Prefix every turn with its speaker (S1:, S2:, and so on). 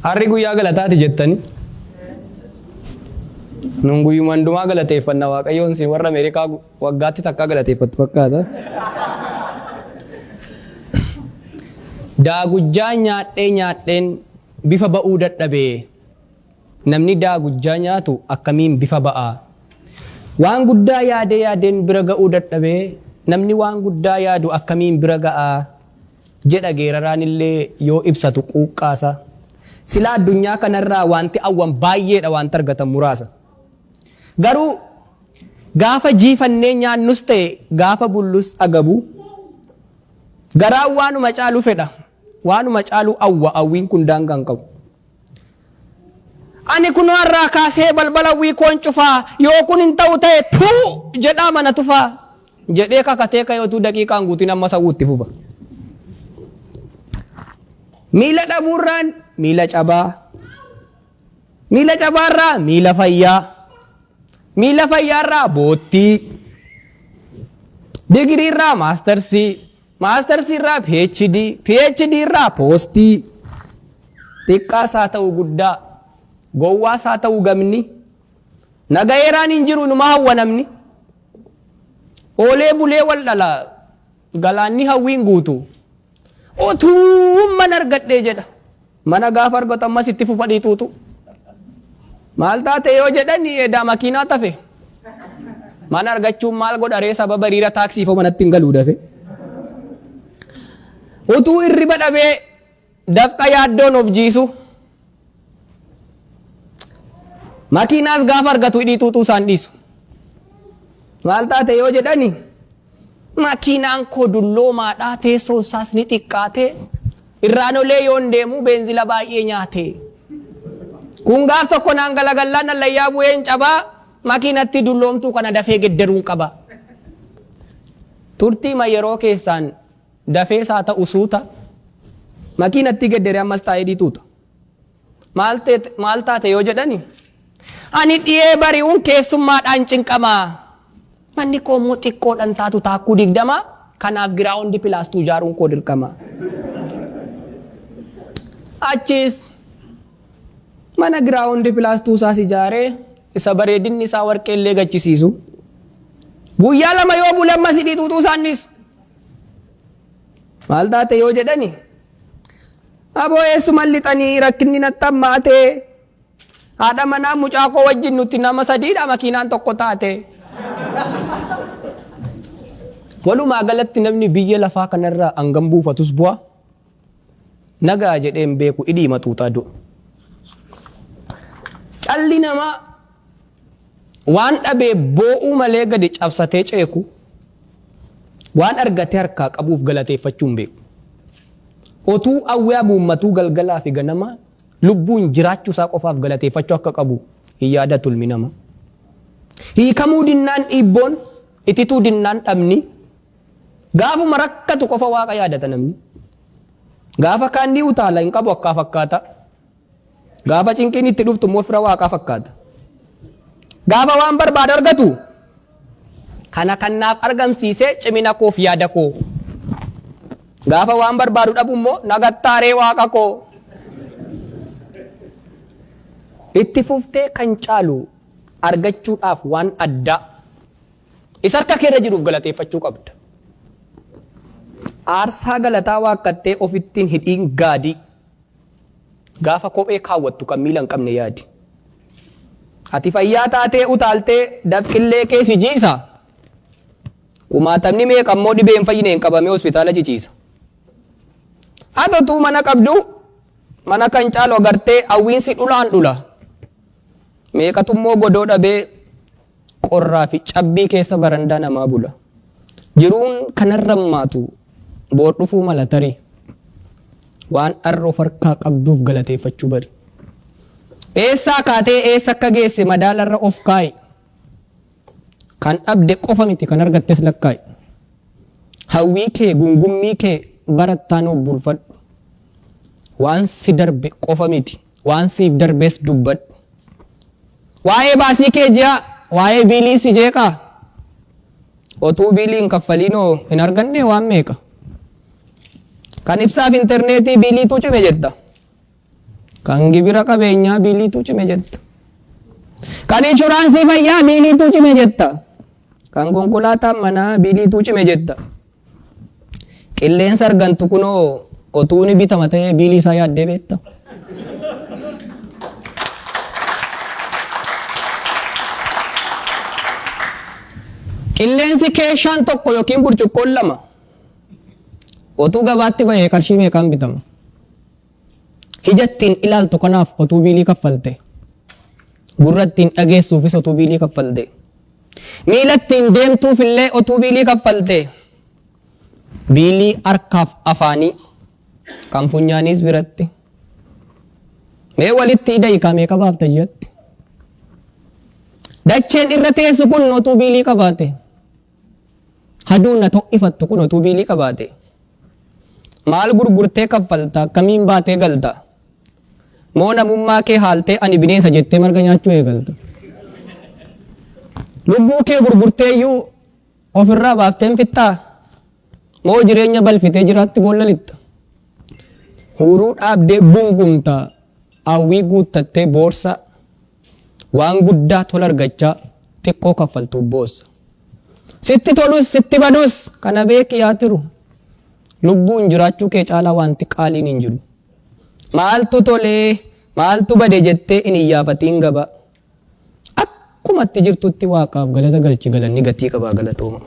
S1: Harri guyyaa galataati jettani. Nun guyyumaan dhumaa galateeffannaa Waaqayyoon si warra Ameerikaa waggaatti takkaa galateeffatu fakkaata. Daagujjaa nyaadheen bifa ba'uu dadhabee namni daagujjaa nyaatu akkamiin bifa ba'aa? Waan guddaa yaadeen bira ga'uu dadhabee namni waan guddaa yaadu akkamiin bira ga'aa jedha geeraraan illee yoo ibsatu quuqqaasa. Silaa addunyaa kanarraa wanti awwan baay'eedha wanti argatan muraasa. Garuu gaafa jiifannee nyaannus ta'e gaafa bullus agabu garaan waanuma caalu fedha. Waanuma caalu awwiin kun daangaan qabu. Ani kun har'aa kaasee balbala hawwii koon cufaa yoo kun hin ta'u ta'e tuu jedhaa mana tufaa jedhee kakatee kayootuu daqiiqaan guutiin amma sawuutti fufa. Miila dhabuurraan miila cabaa. Miila cabaarraa miila fayyaa. Miila fayyaarraa boottii. Digiriirraa maastarsii. Maastersiirraa PhD irraa poostii. Xiqqaas haa ta'u guddaa. Gowwaas haa ta'u gamni. Nagayeeraan hin jiru numa hawwa namni. Oolee bulee wal dhala. Galaanni hawwiin guutu. Otuu mana argadhee jedha. Mana gaafa argatu ammas itti fufadhiituutu. Maal taate yoo jedhani edaa makiinaa tafe. Mana argachuun maal godharee sababa hiriira taaksiifoo manatti hin galuu dafe. Utuu hirriba dhabee dafqa yaaddoon of jiisu. Makiinaas gaafa argatu hidhiituutu isaan dhiisu. Maal taate yoo jedhani makiinaan koo dulloomaadhaa teessoon isaas ni xiqqaate irraan olee yoon deemu beenzila baay'ee nyaate. Kun gaaf tokko naan galagallaan allayyaa bu'een cabaa makiinatti dulloomtuu kana dafee gedderuun qaba. Turtii yeroo keessaan dafee isaa ta'u suuta makiinatti gedderee ammas taa'ee dhiituuta. Maal taate yoo jedhani ani dhiyee bari'uun keessummaadhaan cinqamaa. Manni koo immoo xiqqoodhaan taatu taakkuu 20 kanaaf giraawundi pilaastuu ijaaruun koo dirqama. Achis mana giraawundi pilaastuu isaas ijaaree isa bareedinni isaa warqee illee gachisiisu. Guyyaa 2 yoo bule ammas hidhiituutu isaan dhiisu. Maal taate yoo jedhani aboo eessuman lixanii rakkinni natti hammaate haadha manaa mucaa koo wajjin nuti nama 3dha makiinaan tokko taate. Walumaa galatti namni biyya lafaa kanarraa hangam buufatus bu'a. Nagaa jedheen beeku hidhii maxuuxaa du'a. Dhalli namaa waan dhabee boo'uu malee gadi cabsatee ceeku waan argatee harkaa qabuuf galateeffachuun beeku. Otuu awwaa muummatuu galgalaa fi ganama lubbuun jiraachuu isaa qofaaf galateeffachuu akka qabu hin yaadatu ilmi namaa. Hiikamuu dinnaan dhiibboon itituu dinnaan dhabni gaafuma rakkatu qofa waaqa yaadata namni. Gaafa kaanni utaala hin qabu akkaa fakkaata. Gaafa cinqiin itti dhuftu immoo fira waaqaa fakkaata. Gaafa waan barbaadu argatu kana kannaaf argamsiisee cimina koof yaada koo. Gaafa waan barbaadu dhabu immoo nagattaaree waaqa koo. Itti fuftee kan caalu argachuudhaaf waan addaa isa harka keerra jiruuf galateeffachuu qabda. Aarsaa galataa waaqattee ofittiin hidhiin gaadii gaafa kophee kaawwattu kan miila hin qabne yaadi. Ati fayyaa taatee utaaltee dafqillee keessi jiisa. Kumaatamni meeqa immoo dhibeen fayyine hin qabamee hospitaala ciciisa. Atotuu mana qabdu mana kan caalu agartee hawwiinsi dhulaan dhula. Meeqatu immoo godoo dhabee qorraa fi cabbii keessa barandaa namaa bula. Jiruun kanarra maatu boor dhufuu mala tarii. Waan har'a of harkaa qabduuf galateeffachuu bari. Eessaa kaatee eessa akka geesse madaalarra of kaa'i. Kan dhabde qofa miti kan argattes lakkaa'i. Hawwii kee gungummii kee barattaan of bulfadhu. Waan si darbe qofa miti waan siif darbees dubbadhu. Waa'ee baasii kee ji'a waa'ee biilii si jeeqaa. Otuu biilii hin kaffaliinoo hin arganne waan meeqa. Kan ibsaaf intarneetii biiliitu cime jetta. Kan gibira qabeenyaa biiliitu cime jetta. Kan inshuraansii fayyaa biiliitu cime jetta. Kan konkolaataa manaa biiliitu cime jetta. Qilleensa argantu kunoo otuu ni bitama ta'ee biilii isaa yaaddee beekta. Qilleensi keeshaan tokko yookiin burcuqqoon lama otuu gabaatti bahee qarshii meeqaan bitama? Ijattiin ilaaltu kanaaf otuu biilii kaffalte. Gurrattiin dhageessuufis otuu biilii kaffalte. Miilattiin deemtuuf illee otuu biilii kaffalte. Biilii harkaaf afaanii kan funyaaniis biratti. Mee walitti hidhii meeqa baafta jetti. Dacheen irra teessu kun otuu biilii qabaate. Haduun na to'ifattu kun otuu biilii qabaate. Maal gurgurtee kaffalta akkamiin baatee galta? Moo namummaa kee haaltee ani bineensa jettee marga nyaachuu eegalta? Lubbuu kee gurgurteeyyuu ofirraa baafteen fixxaa? Moo jireenya balfitee jiraatti boollalitta? Huruu dhaabdee gungumta hawwii guuttattee boorsa waan guddaa tola argachaa xiqqoo kaffaltuuf boossa. Sitti tolus sitti badus kana beeki yaa tiru. Lubbuun jiraachuu kee caalaa wanti qaaliin hin jiru. Maaltu tolee maaltu bade jettee hin iyyaafatiin gaba. Akkumatti jirtutti waaqaaf galata galchi galanni gatii qabaa galatooma.